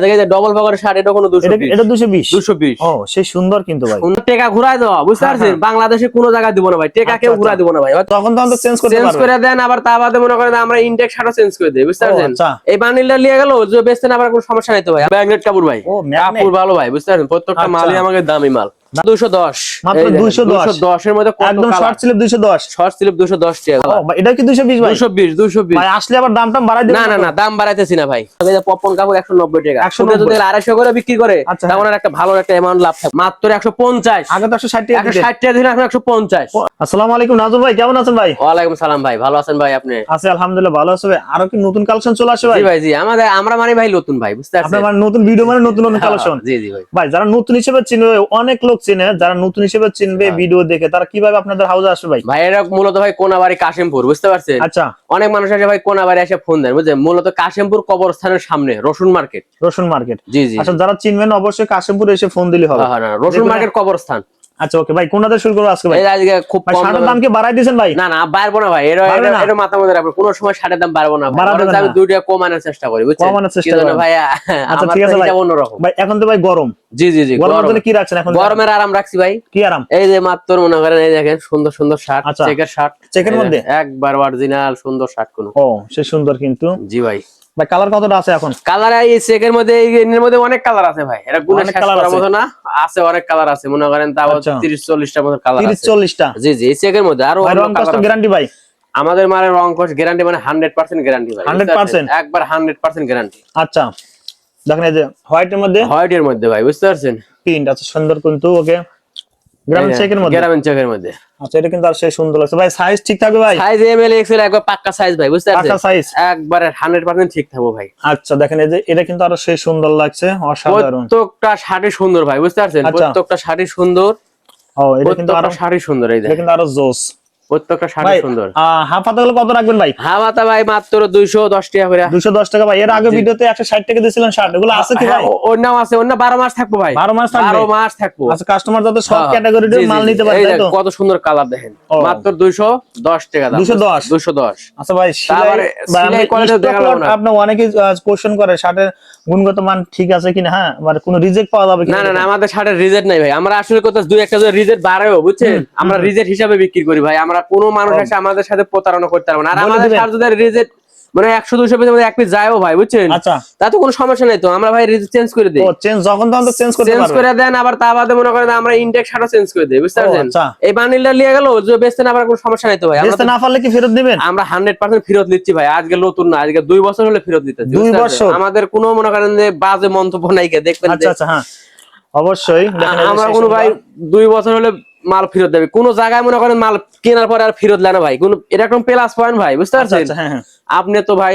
যায় যে ডবল পকেটের শার্ট এটা কোনো 220 এটা 220 220 ও সেই সুন্দর কিন্তু ভাই টাকা ঘুরায় দাও বুঝতে পারছেন বাংলাদেশে কোনো জায়গায় দিব না ভাই টাকা কেউ ঘুরায় দিব না ভাই তখন তো চেঞ্জ করে দেন আবার তা বাদে মনে করেন আমরা ইনটেক শার্টও চেঞ্জ করে দেই বুঝতে পারছেন এই বান্ডিলটা নিয়ে গেল যে বেচতেন আবার কোনো সমস্যা নাই তো ভাই ম্যাগনেট কাপড় ভাই কাপড় ভালো ভাই বুঝতে পারছেন প্রত্যেকটা মালই আমাকে দামি মাল 210 মাত্র 210 এর মধ্যে কত একদম শর্ট স্লিপ 210 শর্ট স্লিপ 210 টাকা এটা কি 220 ভাই 220 ভাই আসলে আবার দামটা বাড়াই দিবেন না দাম বাড়াইতেছি না ভাই তবে পপকর্ন কাপড় 190 টাকা যদি 250 করে বিক্রি করে তখন একটা ভালো একটা অ্যামাউন্ট লাভ থাকে মাত্র 150 আগে তো 160 টাকা 160 টাকা দিন এখন 150 আসসালামু আলাইকুম নাজুল ভাই কেমন আছেন ভাই ওয়া আলাইকুম সালাম ভাই ভালো আছেন ভাই আপনি আছি আলহামদুলিল্লাহ ভালো আছি ভাই আরো কি নতুন কালেকশন চলে আসে ভাই জি ভাই জি আমরা মানে ভাই নতুন ভাই বুঝতে পারছেন আপনারা মানে নতুন ভিডিও মানে নতুন কালেকশন জি জি ভাই ভাই যারা নতুন হিসেবে চিনবে অনেক লোক চিনে যারা নতুন হিসেবে চিনবে ভিডিও দেখে তারা কিভাবে আপনাদের হাউসে আসবে ভাই ভাই এরা মূলত ভাই কোনাবাড়ি কাশিমপুর বুঝতে পারছেন আচ্ছা অনেক মানুষ আসে ভাই কোনাবাড়ি এসে ফোন দেন বুঝছেন মূলত কাশিমপুর কবরস্থানের সামনে রসুন মার্কেট জি আচ্ছা যারা চিনবেন অবশ্যই কাশিমপুর এসে ফোন দিলে হবে হ্যাঁ রসুন মার্কেট কবরস্থান আচ্ছা ওকে ভাই কোনটা শুরু করব আজকে ভাই এই আজকে খুব কম শার্টের দাম কি বাড়াই দিবেন ভাই না বাড়বো না ভাই এর মাথা মধ্যে রাখবেন কোন সময় শার্টের দাম বাড়বো না আমি 2 টাকা কমানোর চেষ্টা করি বুঝছেন কমানোর চেষ্টা করেন ভাই আচ্ছা ঠিক আছে ভাই অন্যরকম ভাই এখন তো ভাই গরম জি গরমের জন্য কি রাখছেন এখন গরমের আরাম রাখছি ভাই কি আরাম এই যে মাত্র মনে করেন এই দেখেন সুন্দর শার্ট চেকের মধ্যে একবার অরিজিনাল সুন্দর শার্ট কোন ও সে সুন্দর কিন্তু জি ভাই ভাই কালার কতটা আছে এখন কালার এই চেকের মধ্যে এর মধ্যে অনেক কালার আছে ভাই এটা গুণে শেষ করার মতো না আছে অনেক কালার আছে মনে করেন তাও 30-40 টার মতো কালার আছে 30-40 টা জি এই চেকের মধ্যে আর রং কষ্ট গ্যারান্টি ভাই আমাদের মানে রং কষ্ট গ্যারান্টি মানে 100% গ্যারান্টি ভাই 100% একবার 100% গ্যারান্টি আচ্ছা দেখেন এই যে হোয়াইটের মধ্যে ভাই বুঝতে পারছেন প্রিন্ট আছে সুন্দর কিন্তু ওকে গ্রামের চেকের মধ্যে আচ্ছা এটা কিন্তু আর সেই সুন্দর লাগছে ভাই সাইজ ঠিক থাকবে ভাই সাইজ এম এল এক্সেল একবার পাক্কা সাইজ ভাই বুঝতে পারছেন পাক্কা সাইজ একবারে 100% ঠিক থাকবে ভাই আচ্ছা দেখেন এই যে এটা কিন্তু আরো সেই সুন্দর লাগছে অসাধারণ প্রত্যেকটা শাড়ি সুন্দর ভাই বুঝতে পারছেন প্রত্যেকটা শাড়ি সুন্দর ও এটা কিন্তু আরো শাড়ি সুন্দর এই দেখেন এটা কিন্তু আরো জোস প্রত্যেকটা শাড়ি সুন্দর হাফ হাতা গুলো কত রাখবেন ভাই হাফ হাতা ভাই মাত্র 210 টাকা করে 210 টাকা ভাই এর আগে ভিডিওতে 160 টাকা দিছিলেন শার্ট এগুলো আছে কি ভাই ওর নাম আছে ওর না 12 মাস থাকবো ভাই 12 মাস থাকবে 12 মাস থাকবো আচ্ছা কাস্টমার যাতে সব ক্যাটাগরির মাল নিতে পারে তাই তো কত সুন্দর কালার দেখেন মাত্র 210 টাকা দাম 210 আচ্ছা ভাই সিলাই কোয়ালিটি দেখাবো না আপনি অনেকেই কোশ্চেন করে শার্টের গুণগত মান ঠিক আছে কিনা হ্যাঁ মানে কোনো রিজেক্ট পাওয়া যাবে কিনা না আমাদের শার্টের রিজেক্ট নাই ভাই আমরা আসলে কত দুই একটা রিজেক্ট বাড়ায়ও বুঝছেন আমরা রিজেক্ট হিসাবে বিক্রি করি ভাই আমরা কোনো মানুষ এসে আমাদের সাথে প্রতারণা করতে পারবে না আর আমাদের শার্ট যদি রিজেক্ট মানে 100-200 পিসের মধ্যে এক পিস যায়ও ভাই বুঝছেন আচ্ছা তাতে কোনো সমস্যা নাই তো আমরা ভাই রিজেক্ট চেঞ্জ করে দেই ও চেঞ্জ যখন তখন তো চেঞ্জ করে দেন আবার তা বাদে মনে করেন আমরা ইনটেক শার্টও চেঞ্জ করে দেই বুঝতে পারছেন এই বান্ডিলটা নিয়ে গেল যে বেচতেন আবার কোনো সমস্যা নাই তো ভাই বেচতে না পারলে কি ফেরত দিবেন আমরা 100% ফেরত নিচ্ছি ভাই আজকে নতুন না আজকে 2 বছর হলে ফেরত দিতেছি 2 বছর আমাদের কোনো মনে করেন যে বাজে মন্তব্য নাই কে দেখবেন আচ্ছা হ্যাঁ অবশ্যই আমরা কোনো ভাই 2 বছর হলে মাল ফেরত দেবে কোন জায়গায় মনে করেন মাল কেনার পরে আর ফেরত দেয় না ভাই কোন এরকম প্লাস পয়েন্ট ভাই বুঝতে পারছেন আপনি তো ভাই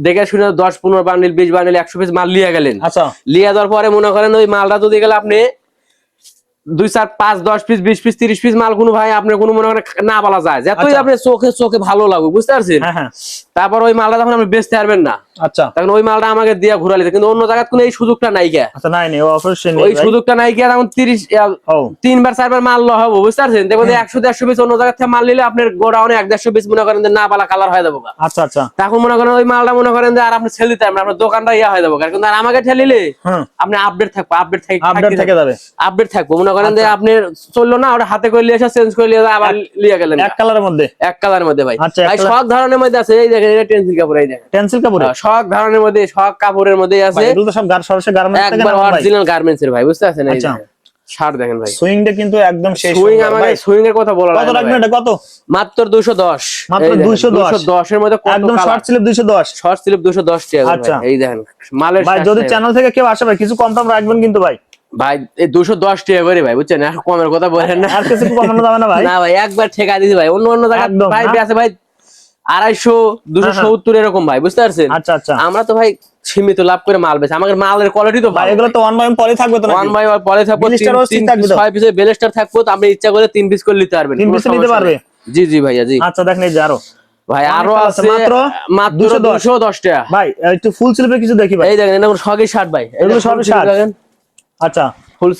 দেখে শুনে 10-15 বান্ডিল 20 বান্ডিল 100 পিস মাল লিয়ে গেলেন আচ্ছা লিয়ে যাওয়ার পরে মনে করেন ওই মালটা যদি গেলে আপনি 2-4-5-10 পিস 20 পিস 30 পিস মাল কোনো ভাই আপনি কোনো মনে করেন না বলা যায় যতই আপনি চোখে ভালো লাগবে বুঝতে পারছেন তারপর ওই মালটা যখন আপনি বেচতে পারবেন না আচ্ছা তখন ওই মালটা আমাকে দিয়া ঘুরালি কিন্তু অন্য জায়গায় কোনো এই সুযোগটা নাই কে আচ্ছা নাই অবশ্যই ওই সুযোগটা নাই কে তখন 3বার 4বার মাল ল হবে বুঝতে পারছেন দেখুন 100-150 পিস অন্য জায়গা থেকে মাল নিলে আপনার গোডাউনে 150 পিস মনে করেন যে না পালা কালার হয়ে যাবে আচ্ছা তখন মনে করেন ওই মালটা মনে করেন যে আর আপনি সেল দিতে পারবেন আপনার দোকানটা ইয়া হয়ে যাবে কিন্তু আর আমাকে ঠেলিলে আপনি আপডেট থাকবো মনে করেন যে আপনি চললো না ওটা হাতে করে নিয়ে এসে চেঞ্জ করে নিয়ে আবার লিয়ে গেলেন এক কালারের মধ্যে ভাই সব ধরনের মধ্যে আছে এই দেখেন এটা টেনসিল কাপড় এই দেখেন টেনসিল কাপড় সব ধরনের মধ্যে সব কাপড়ের মধ্যে আছে এগুলো তো সব সরাসরি গার্মেন্টস থেকে একবার অরিজিনাল গার্মেন্টস এর ভাই বুঝতে পারছেন এই শার্ট দেখেন ভাই সুইংটা কিন্তু একদম শেষ সুইং আমাদের সুইং এর কথা বলা কত রাখবেন এটা কত মাত্র 210 মাত্র 210 এর মধ্যে কত একদম শর্ট স্লিপ 210 টাকা ভাই এই দেখেন মালের ভাই যদি চ্যানেল থেকে কেউ আসে ভাই কিছু কম দাম রাখবেন কিন্তু ভাই ভাই এই 210 টাকা করে ভাই বুঝছেন আর কমের কথা বলেন না আর কিছু কমানো যাবে না ভাই না ভাই একবার ঠেকা দিছি ভাই অন্য জায়গায় ভাই আছে ভাই 250-270 এরকম ভাই বুঝতে পারছেন আচ্ছা আমরা তো ভাই সীমিত লাভ করে মাল বেচে আমাদের মালের কোয়ালিটি তো ভাই এগুলো তো 1 বাই 1 পরে থাকবে তো না 1 বাই 1 পরে থাকবে 6 পিসের বেলেস্টার থাকবে তো আপনি ইচ্ছা করে 3 পিস করে নিতে পারবেন 3 পিস নিতে পারবে জি ভাইয়া জি আচ্ছা দেখেন এই যে আরো ভাই আরো আছে মাত্র 210 টাকা ভাই একটু ফুল স্লিপের কিছু দেখি ভাই এই দেখেন এটা সগি শার্ট ভাই এগুলো সবই শার্ট দেখেন আচ্ছা ফুল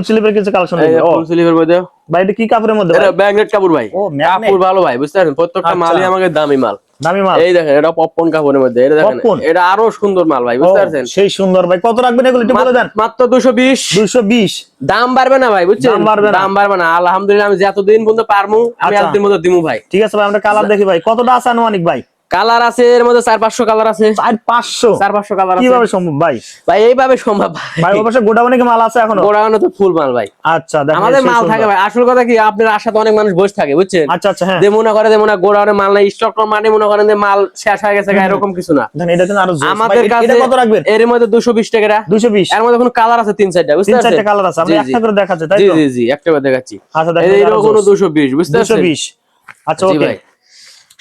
স্লিপের কিছু কালেকশন দেখি ফুল স্লিপের মধ্যে ভাই এটা কি কাপড়ের মধ্যে এটা ম্যাগনেট কাপড় ভাই কাপড় ভালো ভাই বুঝতে পারছেন প্রত্যেকটা মালই আমাকে দামি মাল দামি মাল। এই দেখেন এটা পপকর্ন কাপড়ের মধ্যে, এটা দেখেন এটা আরো সুন্দর মাল ভাই, বুঝতে পারছেন? সেই সুন্দর ভাই, কত রাখবেন এগুলো একটু বলে দেন। মাত্র 220। 220 দাম বাড়বে না ভাই, বুঝছেন? দাম বাড়বে না, আলহামদুলিল্লাহ আমি যতদিন পর্যন্ত পারমু আমি এতদিন পর্যন্ত দিমু ভাই। ঠিক আছে ভাই, আমরা কালার দেখি ভাই, কতটা আছে আনুমানিক ভাই? কালার আছে এর মধ্যে 400-500 কালার আছে। 400 কালার আছে। কিভাবে সম্ভব ভাই? ভাই এইভাবে সম্ভব ভাই। অবশ্য গোডাউনে কি মাল আছে এখনো? গোডাউনে তো ফুল মাল ভাই। আচ্ছা, দেখেন আমাদের মাল থাকে ভাই। আসল কথা কি, আপনার আশাতে অনেক মানুষ বসে থাকে, বুঝছেন? আচ্ছা আচ্ছা, হ্যাঁ। যে মনে করে যে গোডাউনে মাল নাই, স্টক মানে মনে করেন যে মাল শেষ হয়ে গেছে, এরকম কিছু না। দেখেন এটা কিন্তু আরো জোস। আমাদের কাছে এটা কত রাখবেন? এর মধ্যে 220 টাকা। 220 এর মধ্যে কোন কালার আছে 3-4টা, বুঝতে পারছেন? 3-4টা কালার আছে, আমরা একটা করে দেখাচ্ছি, তাই তো? জি জি, একটা করে দেখাচ্ছি। আচ্ছা, দেখেন এই রকম 220, বুঝতে পারছেন? 220। আচ্ছা, ওকে ভাই।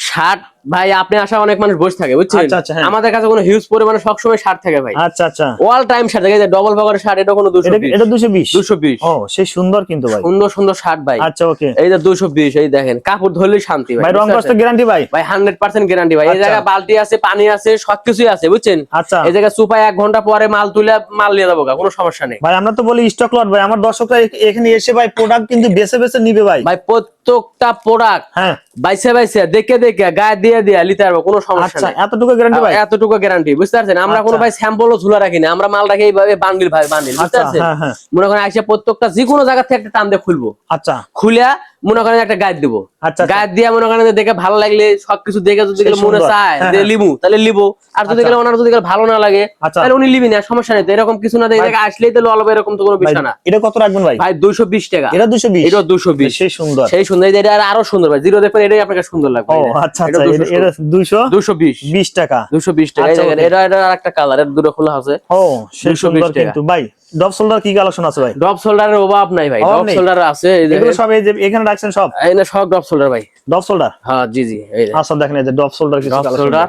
শার্ট ভাই, আপনি আসা অনেক মানুষ বসে থাকে, বুঝছেন? আচ্ছা আচ্ছা, হ্যাঁ। আমাদের কাছে কোনো হিউজ পরিমাণে সবসময় শার্ট থাকে ভাই। আচ্ছা আচ্ছা, অল টাইম শার্ট থাকে, যে ডবল পকেটের শার্ট, এটা কোনো 220। এটা 220। 220। ও সেই সুন্দর কিন্তু ভাই, সুন্দর সুন্দর শার্ট ভাই। আচ্ছা, ওকে। এই যে 220, এই দেখেন কাপড় ধরলেই শান্তি ভাই। ভাই রং কষ্ট গ্যারান্টি ভাই? ভাই 100% গ্যারান্টি ভাই। এই জায়গায় বালতি আছে, পানি আছে, সবকিছুই আছে, বুঝছেন? আচ্ছা। এই জায়গায় সুপায় 1 ঘন্টা পরে মাল তুলে মাল নিয়ে যাবো, কোনো সমস্যা নেই ভাই। আমরা তো বলি স্টক লট ভাই, আমার দর্শকরা এখানে এসে ভাই প্রোডাক্ট কিন্তু বেছে বেছে নিবে ভাই। ভাই প্রত্যেকটা প্রোডাক্ট হ্যাঁ বাইসে বাইসে দেখে দেখে গায়ে দিয়ে দিয়ে নিতে পারবো, কোনো সমস্যা আচ্ছা, নেই। এতটুকু গ্যারান্টি ভাই? এতটুকু গ্যারান্টি, বুঝতে পারছেন? আমরা কোনো ভাই স্যাম্পলও ঝুলা রাখি না, আমরা মাল রাখি এইভাবে বান্ডিল ভাই, বান্ডিল, বুঝতে পারছেন? হ্যাঁ হ্যাঁ, মনে করেন আইসা প্রত্যেকটা যে কোনো জায়গা থেকে একটা টান দিয়ে খুলবো। আচ্ছা, খুলিয়া মনে করেন একটা গাইড দিব। আচ্ছা, গাইড দিয়ে মনে করেন দেখে ভালো লাগলে সবকিছু দেখে যদি মনে চায় যে লিবু, তাহলে লিবো। আর যদি ওনার যদি ভালো না লাগে তাহলে উনি লিবি না, সমস্যা নেই। এরকম কিছু না, আসলেই তো লব, এরকম তো কোনো বিষয় না। এটা কত রাখবেন ভাই? ভাই 220 টাকা। এটা 220? এটা 220। সেই সুন্দর, সেই সুন্দর। এটা আরো সুন্দর ভাই, জিরো দেখবেন, এটাই আপনাকে সুন্দর লাগবে। ও আচ্ছা আচ্ছা, এটা 220 টাকা। 220 টাকা। এটা আরেকটা কালার, এর দুটো খোলা আছে। ও সেই সুন্দর কিন্তু ভাই। ডব শোল্ডার কি কালেকশন আছে ভাই? ডব শোল্ডারের অভাব নাই ভাই, ডব শোল্ডার আছে। এগুলো সব এই যে এখানে রাখছেন সব? এই না, সব ডব শোল্ডার ভাই। ডব শোল্ডার, হ্যাঁ জি জি। আচ্ছা, দেখেন এই যে ডব শোল্ডার কিছু কালেকশন শোল্ডার।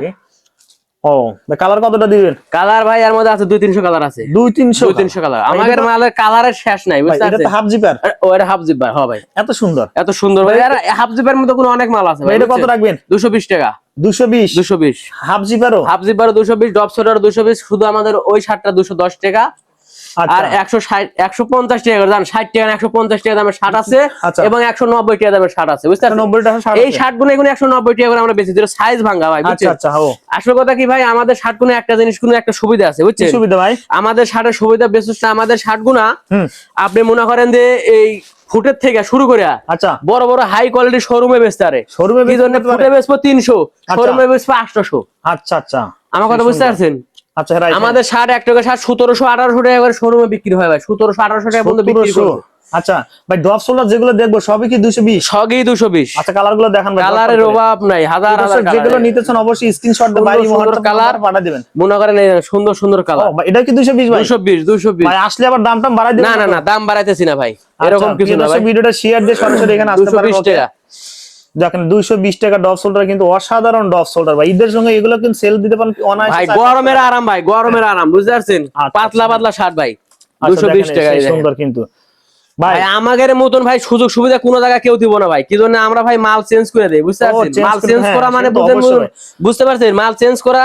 ও কালার কতটা দিবেন? কালার ভাই এর মধ্যে আছে 200-300 কালার আছে। 200-300 কালার। আমাদের মালের কালারের শেষ নাই, বুঝতে পারছেন? এটা তো হাফ জিপার? ও এটা হাফ জিপার, হ্যাঁ ভাই। এত সুন্দর, এত সুন্দর ভাই। আর হাফ জিপার মধ্যে কোনো অনেক মাল আছে ভাই। এটা কত রাখবেন? 220 টাকা। 220 হাফ জিপারও? হাফ জিপারও 220, ডব শোল্ডার 220। শুধু আমাদের ওই শার্টটা 210 টাকা। আর 150 টাকা করে দাম, 60 টাকা 150 টাকা দামের শার্ট আছে, এবং 190 টাকা দামের শার্ট আছে, বুঝতে পারছেন? এই শার্ট গুলো এখন 190 টাকা করে আমরা বেচি, যেটা সাইজ ভাঙা ভাই, বুঝছেন? আচ্ছা, আসল কথা কি ভাই, আমাদের শার্ট গুলো একটা জিনিস, কোনো একটা সুবিধা আছে, বুঝছেন? সুবিধা ভাই, আমাদের শার্টের সুবিধা বেশি। আমাদের শার্ট গুলা আপনি মনে করেন যে এই ফুটের থেকে শুরু করে আচ্ছা বড় বড় হাই কোয়ালিটি শোরুমে বেচতে পারে। শোরুমে ফুটে বেচবো 300, শোরুমে বেচবো 800। আচ্ছা আচ্ছা, আমার কথা বুঝতে পারছেন? আচ্ছা, আমাদের শার্ট এক টাকা শার্ট 1700-1800 টাকা করে শোরুমে বিক্রি হয় ভাই, 1700-1800 টাকা পর্যন্ত বিক্রি করে। আচ্ছা ভাই, ডব শোল্ডার যেগুলো দেখবো সবই কি 220? সবই 220। আচ্ছা, কালার গুলো দেখান ভাই। কালারের অভাব নাই, হাজার হাজার কালার। যেগুলো নিতেছেন অবশ্যই স্ক্রিনশট দিয়ে বাইরে মহত্ব কালার পাঠা দিবেন। মনে করেন সুন্দর সুন্দর কালার। এটা কি 220 ভাই? 220 ভাই। আসলে আবার দামটা বাড়াই দিবেন? না না না, দাম বাড়াইতেছি না ভাই, এরকম কিছু না ভাই। ভিডিওটা শেয়ার দিয়ে সরাসরি এখানে আসতে পারেন। 220 টাকা। দেখেন 220 টাকা ডব শোল্ডার, কিন্তু অসাধারণ ডব শোল্ডার ভাই। ঈদের সঙ্গে এগুলো কিন্তু সেল দিতে পারেন অনায়াসে। ভাই গরমের আরাম ভাই, গরমের আরাম, বুঝতে পারছেন? পাতলা পাতলা শার্ট ভাই, 220 টাকা। সুন্দর কিন্তু ভাই। আমাদের মতন ভাই সুযোগ সুবিধা কোন জায়গায় কেউ দিব না ভাই। কি জন্য? আমরা ভাই মাল চেঞ্জ করে দেই, বুঝতে পারছেন? মাল চেঞ্জ করা মানে বুঝতে পারছেন? মাল চেঞ্জ করা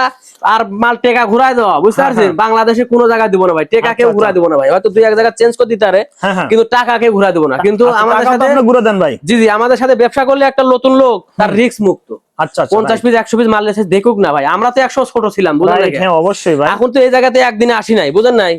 আর মাল টেকা ঘুরাই দেওয়া, বুঝতে পারছেন? বাংলাদেশে কোনো জায়গায় দিব না ভাই, টেকা কেউ ঘুরাই দিব না ভাই। হয়তো 2-1 জায়গা চেঞ্জ করে দিতে পারে, কিন্তু টাকা কেউ ঘুরাই দিব না। কিন্তু আমাদের সাথে ঘুরে দেন ভাই। জি জি, আমাদের সাথে ব্যবসা করলে একটা নতুন লোক তার রিস্ক মুক্ত। আচ্ছা, 50 পিস 100 পিস মাল এসে দেখুক না ভাই। আমরা তো 100 ছোট ছিলাম, বুঝলেন? হ্যাঁ অবশ্যই ভাই। এখন তো এই জায়গাতে একদিনে আসি নাই, বুঝেন নাই?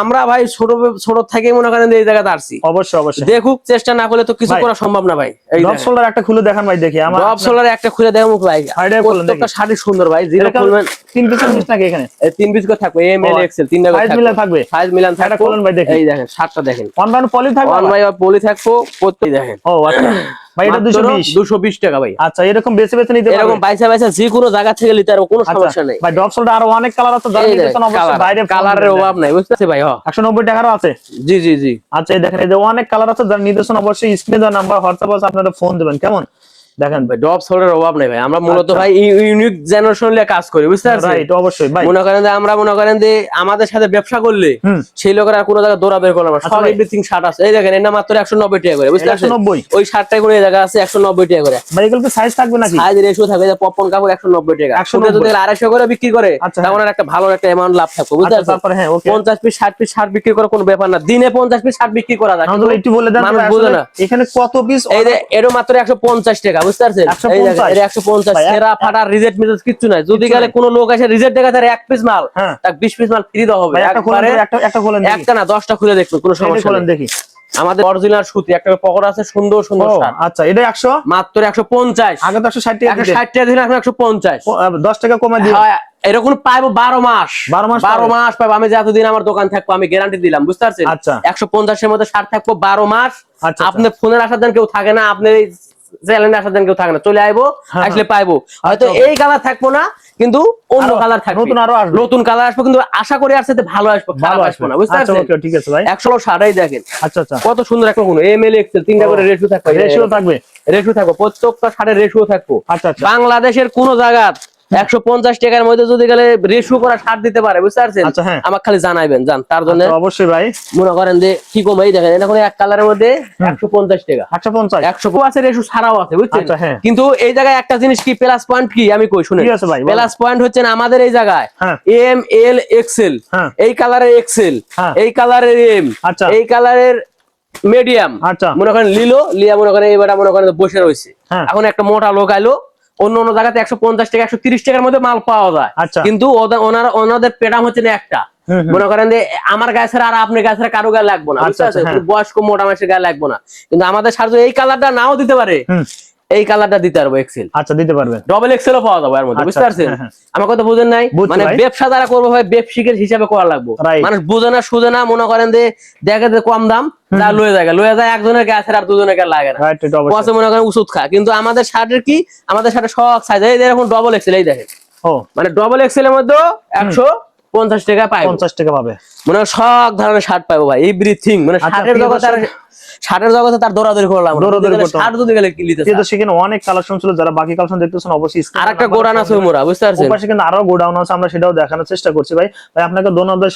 আমরা ভাই ছোট ছোট থেকে মনে করেন এই জায়গাতে আসছি। অবশ্যই অবশ্যই দেখুক, চেষ্টা না করলে তো কিছু করা সম্ভব না ভাই। এই ডব শোল্ডার একটা খুলে দেখান ভাই, দেখি। আমার ডব শোল্ডার একটা খুলে দেখাবো ভাই। প্রত্যেকটা শাড়ি সুন্দর ভাই। জিরো খুলবেন 3 পিস নাকি এখানে? 3 পিস করে থাকবে, এম এল এক্সেল 3টা করে থাকবে। সাইজ মিলান থাকবে। খুলেন ভাই, দেখি। এই দেখেন শার্টটা দেখেন, ওয়ান বাই পলি থাকবে। ওয়ান বাই পলি থাকবো প্রত্যেক। দেখেন। ও আচ্ছা ভাই, এটা 220 টাকা ভাই। আচ্ছা, এরকম বেছে বেছে নিতে পারবেন, এরকম বাইসা বাইসা যে কোনো জায়গা থেকে নিতে পারবো, কোনো সমস্যা নেই ভাই। ডব শোল্ডার আরো অনেক কালার আছে, যারা নিতেছেন অবশ্যই বাইরে কালারের অভাব নাই, বুঝতে পারছেন ভাই? 190 টাকারও আছে। জি জি জি। আচ্ছা, এই দেখেন, এই যে অনেক কালার আছে, যারা নিতেছেন অবশ্যই স্ক্রিনে দেওয়া নাম্বার হোয়াটসঅ্যাপ আছে, আপনারা ফোন দিবেন। কেমন? দেখেন ভাই, ডব শোল্ডারের অভাব নাই ভাই। আমরা মূলত ভাই ইউনিক জেনারেশন নিয়ে কাজ করি, বুঝতে পারছেন? রাইট, অবশ্যই ভাই। মনে করেন যে আমরা মনে করেন যে আমাদের সাথে ব্যবসা করলে সেই লোকের আর কোনো জায়গায় দৌড়া বের করলাম না, সব এভরিথিং শার্ট আছে। এই দেখেন, এটা মাত্র 190 টাকা করে, বুঝতে পারছেন? 190। ওই শার্টটাই কোনো জায়গা আছে 190 টাকা করে ভাই। এগুলো কি সাইজ থাকবে নাকি? সাইজ রেশিও থাকবে। যে পপকর্ন কাপড় 190 টাকা, 190 যদি 250 করে বিক্রি করে তখন একটা ভালো একটা অ্যামাউন্ট লাভ থাকবে, বুঝতে পারছেন? তারপরে হ্যাঁ, ওকে। 50 পিস 60 পিস শার্ট বিক্রি করার কোনো ব্যাপার না। দিনে 50 পিস শার্ট বিক্রি করা যায়। আমাদের একটু বলে দেন, মানুষ বোঝে না এখানে কত পিস? এই যে এরও মাত্র 150 টাকা, বুঝতে পারছেন? এই দেখেন, এটা 150 সেরা ফাটা রিজেক্ট মেসেজ কিচ্ছু নাই। যদি গেলে কোনো লোক এসে রিজেক্ট দেখা তার এক পিস মাল, তার 20 পিস মাল ফ্রি দেওয়া হবে। একটা খোলেন, একটা না 10টা খুলে দেখুন, কোনো সমস্যা নেই। দেখি আমাদের অরিজিনাল সুতি, একটা পকেট আছে সুন্দর সুন্দর শার্ট। আচ্ছা, এটা 100 মাত্র 150। আগে তো 160 টাকা 160 টাকা দিলে এখন 150, 10 টাকা কমায় দিই। এরকম পাইবো 12 মাস 12 মাস পাইবো। আমি যতদিন আমার দোকান থাকবো আমি গ্যারান্টি দিলাম, বুঝতে পারছেন? আচ্ছা, 150 এর মধ্যে শার্ট থাকবো 12 মাস। আচ্ছা, আপনার ফোনের আসার দিন কেউ থাকে না, আপনার এই চ্যানেলে আসার দিন কেউ থাকে না, চলে আইবো, আসলে পাইবো। হয়তো এই কালার থাকবো না, কিন্তু অন্য কালার থাকবে, নতুন আরো আসবে, নতুন কালার আসবে, কিন্তু আশা করি আর সাথে ভালো আসবে, খারাপ আসবে না, বুঝতে পারছেন? ওকে, ঠিক আছে ভাই। 160 দেখেন। আচ্ছা আচ্ছা, কত সুন্দর একটা গুণ, এমএল এক্সেল তিনটা করে রেশিও থাকবে, রেশিও থাকবে, প্রত্যেকটা শাড়ির রেশিও থাকবে। আচ্ছা, বাংলাদেশের কোন জায়গা 150 টাকার মধ্যে যদি গেলে রেশিও করা শার্ট দিতে পারে, বুঝতে পারছেন? আমাকে খালি জানাইবেন, জান তার জন্য অবশ্যই ভাই। মনে করেন যে কি কম, এই দেখেন এটা কোনো এক কালারের মধ্যে 150 টাকা, 150 আছে, রেশিও ছাড়াও আছে, বুঝছেন? কিন্তু এই জায়গায় একটা জিনিস কি প্লাস পয়েন্ট কি আমি কই শুনেন। প্লাস পয়েন্ট হচ্ছে আমাদের এই জায়গায় এম এল এক্সেল, এই কালারের এক্সেল, এই কালারের এম, এই কালারের মিডিয়াম, মনে করেন লিয়া মনে করেন এবার মনে করেন বসে রয়েছে। এখন একটা মোটা লোক আইলো, অন্য অন্য জায়গাতে 150 টাকা 130 টাকার মধ্যে মাল পাওয়া যায়, কিন্তু ওনাদের পেটাম হচ্ছে না একটা, মনে করেন যে আমার গায়ে ছাড়া আর আপনার গায়ে ছাড়া কারো গায়ে লাগবো না, বুঝতে পারছেন? বয়স্ক মোটা মানুষের গায়ে লাগবো না, কিন্তু আমাদের সার্জ এই কালারটা নাও দিতে পারে, এই কালারটা দিতে পারবো এক্সেল। আচ্ছা, দিতে পারবে, ডবল এক্সেলও পাওয়া যাবে এর মধ্যে, বুঝতে পারছেন? আমার কথা বুঝেন নাই? মানে ব্যবসা যারা করবো ভাই ব্যবসায়িকের হিসাবে করা লাগবে, মানুষ বুঝে না সুঝে না, মনে করেন যে দেখে যে কম দাম যা লয়ে যায় একজনের গায়ে আর দুজনের গায়ে লাগে না, মনে করেন ওষুধ খা। কিন্তু আমাদের শার্টের কি, আমাদের শার্টের সব সাইজ এই দেখুন ডবল এক্সেল, এই দেখেন মানে ডবল এক্সেল এর মধ্যে 150 টাকা পাই, 50 টাকা পাবে, মানে সব ধরনের শার্ট পাবো ভাই, এভরিথিং। মানে শার্টের জগতে তার দৌড়াদৌড়ি করলাম, শার্ট যদি গেলে কি নিতে চায়। সেখানে অনেক কালেকশন ছিল, যারা বাকি কালেকশন দেখতেছেন অবশ্যই আরেকটা গোডাউন আছে মোরা, বুঝতে পারছেন? ওপাশে কিন্তু আরো গোডাউন আছে, আমরা সেটাও দেখানোর চেষ্টা করছি ভাই। আপনাকে ধন্যবাদ।